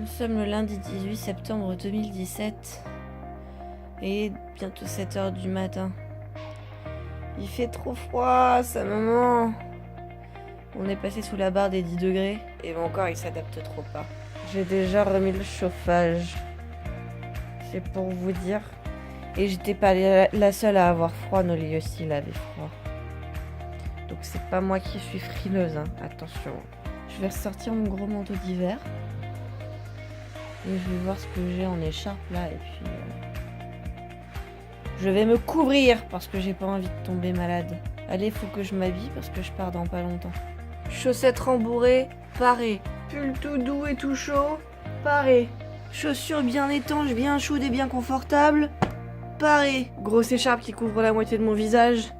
sommes le lundi 18 septembre 2017 et bientôt 7h du matin. Il fait trop froid, sa maman. On est passé sous la barre des 10 degrés et mon corps il s'adapte trop pas. J'ai déjà remis le chauffage. C'est pour vous dire. Et j'étais pas la seule à avoir froid, Noli aussi il avait froid. Donc c'est pas moi qui suis frileuse, hein. Attention. Je vais ressortir mon gros manteau d'hiver. Et je vais voir ce que j'ai en écharpe là et puis je vais me couvrir parce que j'ai pas envie de tomber malade. Allez, faut que je m'habille parce que je pars dans pas longtemps. Chaussettes rembourrées, parées. Pull tout doux et tout chaud, paré. Chaussures bien étanches, bien chaudes et bien confortables, paré. Grosse écharpe qui couvre la moitié de mon visage,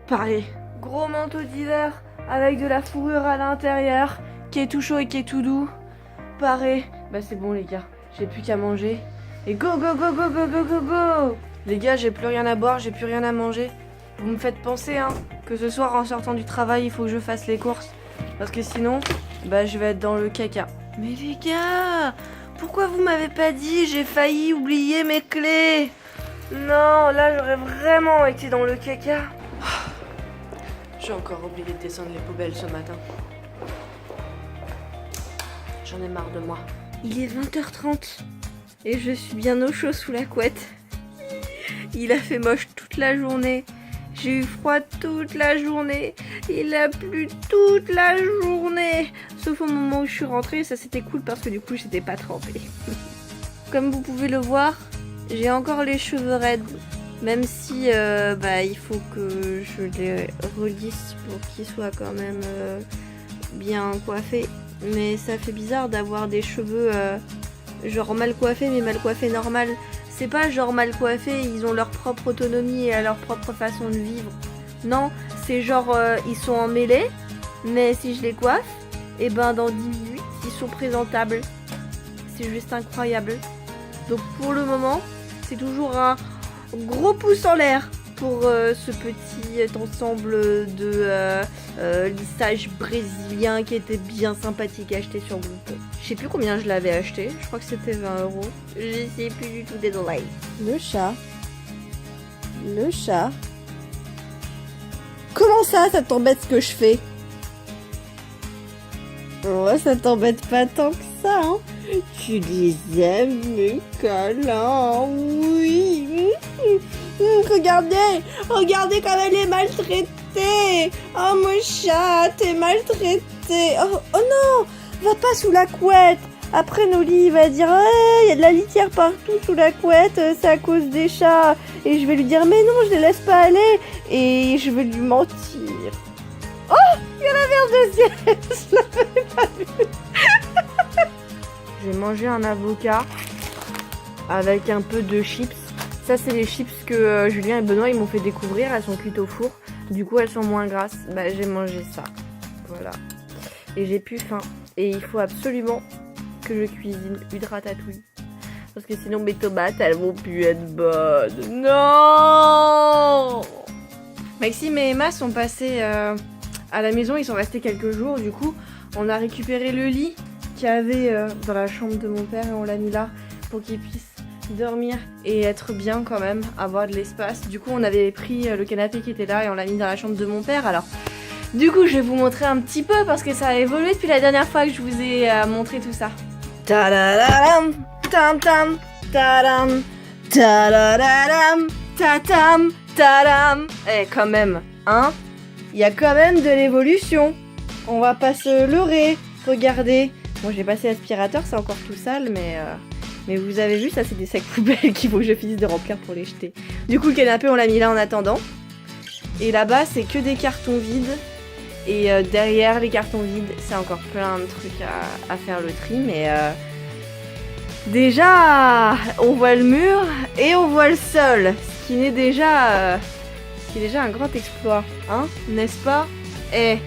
paré. Gros manteau d'hiver avec de la fourrure à l'intérieur, qui est tout chaud et qui est tout doux, paré. Bah c'est bon les gars, j'ai plus qu'à manger. Et go go go go go go go go. Les gars, j'ai plus rien à boire, j'ai plus rien à manger. Vous me faites penser hein, que ce soir en sortant du travail, il faut que je fasse les courses. Parce que sinon, bah je vais être dans le caca. Mais les gars, pourquoi vous m'avez pas dit? J'ai failli oublier mes clés. Non, là j'aurais vraiment été dans le caca. J'ai encore oublié de descendre les poubelles ce matin. J'en ai marre de moi. Il est 20h30 et je suis bien au chaud sous la couette. Il a fait moche toute la journée. J'ai eu froid toute la journée. Il a plu toute la journée. Sauf au moment où je suis rentrée, ça c'était cool parce que du coup j'étais pas trempée. Comme vous pouvez le voir, j'ai encore les cheveux raides. Même si il faut que je les relisse pour qu'ils soient quand même bien coiffés. Mais ça fait bizarre d'avoir des cheveux genre mal coiffés mais mal coiffés normal. C'est pas genre mal coiffés, ils ont leur propre autonomie et leur propre façon de vivre. Non, c'est genre ils sont emmêlés, mais si je les coiffe, et ben dans 10 minutes, ils sont présentables. C'est juste incroyable. Donc pour le moment, c'est toujours un gros pouce en l'air pour ce petit ensemble de lissage brésilien qui était bien sympathique à acheter sur Groupon. Je sais plus combien je l'avais acheté, je crois que c'était 20 €. Je sais plus du tout, désolé. Le chat. Comment ça t'embête ce que je fais? Ouais, ça t'embête pas tant que ça, hein? Tu les aimes, mes câlins, oui. Regardez comme elle est maltraitée. Oh mon chat, t'es maltraité. Oh non, va pas sous la couette. Après Noli il va dire il y a de la litière partout sous la couette, c'est à cause des chats. Et je vais lui dire mais non, je les laisse pas aller. Et je vais lui mentir. Oh, il y a la verge de ciel. Je l'avais pas vu. J'ai mangé un avocat avec un peu de chips. Ça c'est les chips que Julien et Benoît ils m'ont fait découvrir. Elles sont cuites au four. Du coup elles sont moins grasses. Bah j'ai mangé ça. Voilà. Et j'ai plus faim. Et il faut absolument que je cuisine une ratatouille. Parce que sinon mes tomates elles vont plus être bonnes. Non. Maxime et Emma sont passés à la maison. Ils sont restés quelques jours. Du coup on a récupéré le lit qu'il y avait dans la chambre de mon père. Et on l'a mis là pour qu'il puisse dormir et être bien quand même, avoir de l'espace. Du coup on avait pris le canapé qui était là et on l'a mis dans la chambre de mon père. Alors du coup je vais vous montrer un petit peu parce que ça a évolué depuis la dernière fois que je vous ai montré tout ça. Tadadam, tam tam, tadam, tadadam, tatam, tadam. Eh quand même, hein, il y a quand même de l'évolution. On va pas se leurrer. Regardez, moi j'ai passé l'aspirateur, c'est encore tout sale mais vous avez vu, ça c'est des sacs poubelles qu'il faut que je finisse de remplir pour les jeter. Du coup le canapé on l'a mis là en attendant. Et là-bas c'est que des cartons vides. Et derrière les cartons vides c'est encore plein de trucs à faire le tri. Mais déjà on voit le mur et on voit le sol. Ce qui est déjà un grand exploit. Hein, n'est-ce pas? Eh,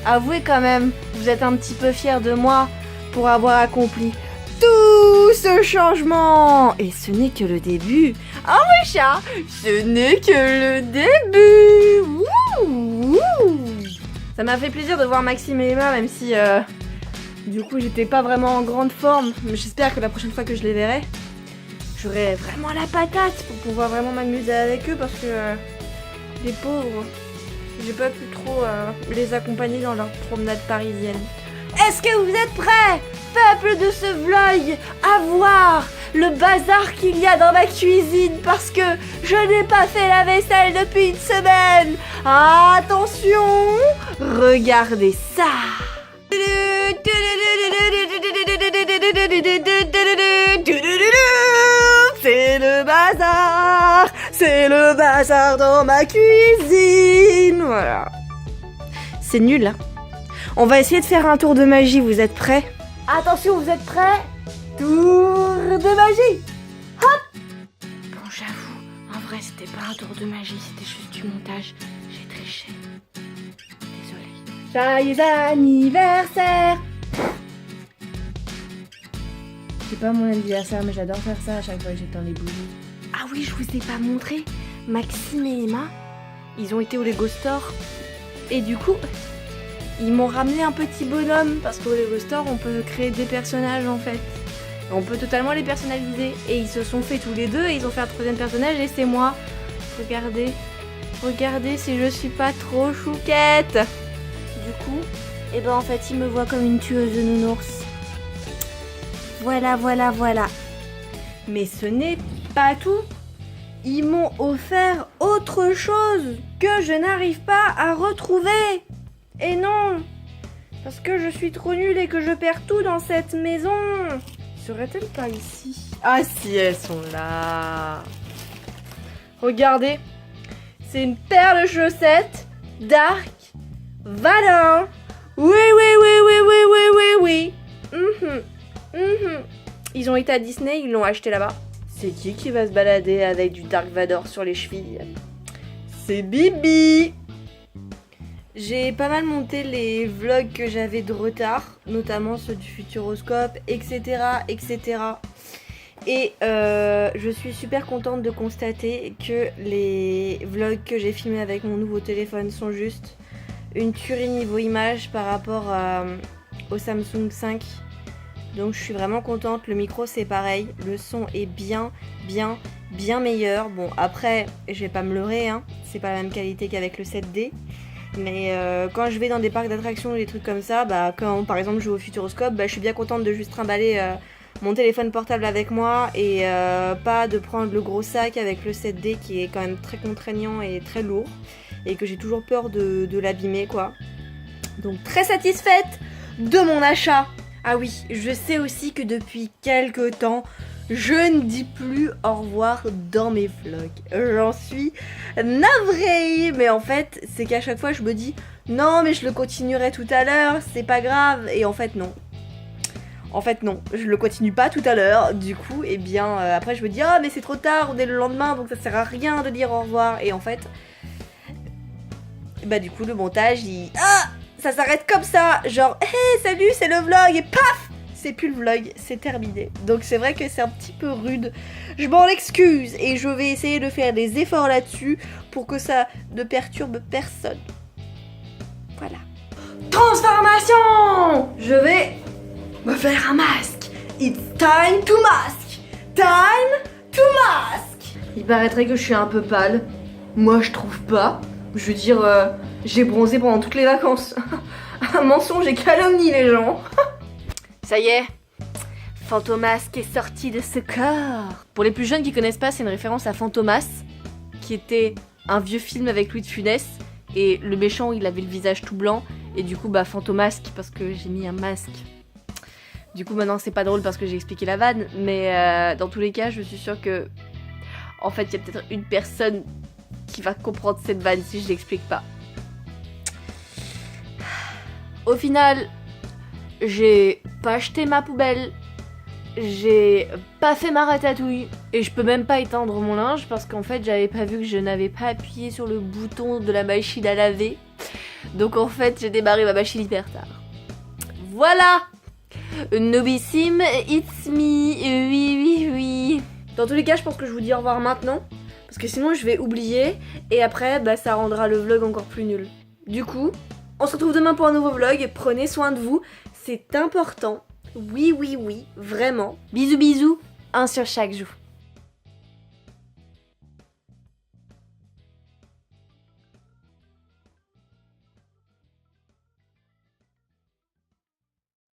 avouez quand même, vous êtes un petit peu fiers de moi pour avoir accompli tout ce changement. Et ce n'est que le début. Oh mon chat, ce n'est que le début. Wouh, wouh. Ça m'a fait plaisir de voir Maxime et Emma, même si Du coup, j'étais pas vraiment en grande forme, mais j'espère que la prochaine fois que je les verrai, j'aurai vraiment la patate pour pouvoir vraiment m'amuser avec eux parce que les pauvres, j'ai pas pu trop les accompagner dans leur promenade parisienne. Est-ce que vous êtes prêts, peuple de ce vlog, à voir le bazar qu'il y a dans ma cuisine parce que je n'ai pas fait la vaisselle depuis une semaine? Attention, regardez ça. C'est le bazar dans ma cuisine. Voilà. C'est nul, hein. On va essayer de faire un tour de magie, vous êtes prêts? Attention, vous êtes prêts? Tour de magie. Hop. Bon, j'avoue, en vrai, c'était pas un tour de magie, c'était juste du montage. J'ai triché. Désolée. Joyeux anniversaire. C'est pas mon anniversaire, mais j'adore faire ça à chaque fois que j'éteins les bougies. Ah oui, je vous ai pas montré. Maxime et Emma, ils ont été au Lego Store. Et du coup, ils m'ont ramené un petit bonhomme. Parce qu'au Lego Store, on peut créer des personnages en fait. On peut totalement les personnaliser. Et ils se sont fait tous les deux et ils ont fait un troisième personnage et c'est moi. Regardez. Regardez si je suis pas trop chouquette. Du coup, et ben en fait, ils me voient comme une tueuse de nounours. Voilà, voilà, voilà. Mais ce n'est pas tout. Ils m'ont offert autre chose que je n'arrive pas à retrouver. Et non, parce que je suis trop nulle et que je perds tout dans cette maison. Serait-elle pas ici? Ah si, elles sont là. Regardez, c'est une paire de chaussettes Dark Vador. Oui, oui, oui, oui, oui, oui, oui, oui. Ils ont été à Disney, ils l'ont acheté là-bas. C'est qui va se balader avec du Dark Vador sur les chevilles? C'est Bibi. J'ai pas mal monté les vlogs que j'avais de retard, notamment ceux du Futuroscope, etc. etc. Et je suis super contente de constater que les vlogs que j'ai filmés avec mon nouveau téléphone sont juste une tuerie niveau image par rapport au Samsung 5. Donc je suis vraiment contente, le micro c'est pareil, le son est bien meilleur. Bon après, je vais pas me leurrer, hein, c'est pas la même qualité qu'avec le 7D. Mais quand je vais dans des parcs d'attractions ou des trucs comme ça, bah, quand par exemple je vais au Futuroscope, bah, je suis bien contente de juste trimballer mon téléphone portable avec moi et pas de prendre le gros sac avec le 7D qui est quand même très contraignant et très lourd et que j'ai toujours peur de l'abîmer quoi. Donc très satisfaite de mon achat. Ah oui, je sais aussi que depuis quelques temps, je ne dis plus au revoir dans mes vlogs. J'en suis navrée. Mais en fait, c'est qu'à chaque fois, je me dis non, mais je le continuerai tout à l'heure, c'est pas grave. Et en fait, non. En fait, non, je le continue pas tout à l'heure. Du coup, eh bien, après, je me dis ah, mais c'est trop tard, on est le lendemain, donc ça sert à rien de dire au revoir. Et en fait, bah, du coup, le montage, ça s'arrête comme ça. Genre, hey, salut, c'est le vlog. Et paf! C'est plus le vlog, c'est terminé. Donc c'est vrai que c'est un petit peu rude. Je m'en excuse et je vais essayer de faire des efforts là-dessus pour que ça ne perturbe personne. Voilà. Transformation! Je vais me faire un masque. It's time to mask. Time to mask. Il paraîtrait que je suis un peu pâle. Moi je trouve pas. Je veux dire, j'ai bronzé pendant toutes les vacances. Un mensonge et calomnie les gens. Ça y est, Fantomas est sorti de ce corps. Pour les plus jeunes qui connaissent pas, c'est une référence à Fantomas, qui était un vieux film avec Louis de Funès. Et le méchant, il avait le visage tout blanc. Et du coup, bah Fantomasque, parce que j'ai mis un masque. Du coup, maintenant, c'est pas drôle parce que j'ai expliqué la vanne. Mais dans tous les cas, je suis sûre que... En fait, il y a peut-être une personne qui va comprendre cette vanne si je l'explique pas. Au final... J'ai pas acheté ma poubelle, j'ai pas fait ma ratatouille et je peux même pas étendre mon linge parce qu'en fait j'avais pas vu que je n'avais pas appuyé sur le bouton de la machine à laver. Donc en fait j'ai démarré ma machine hyper tard. Voilà, Nobissime, it's me, oui. Dans tous les cas je pense que je vous dis au revoir maintenant parce que sinon je vais oublier et après bah, ça rendra le vlog encore plus nul. Du coup... On se retrouve demain pour un nouveau vlog, prenez soin de vous, C'est important. Oui, oui, oui, vraiment. Bisous, bisous. Un sur chaque joue.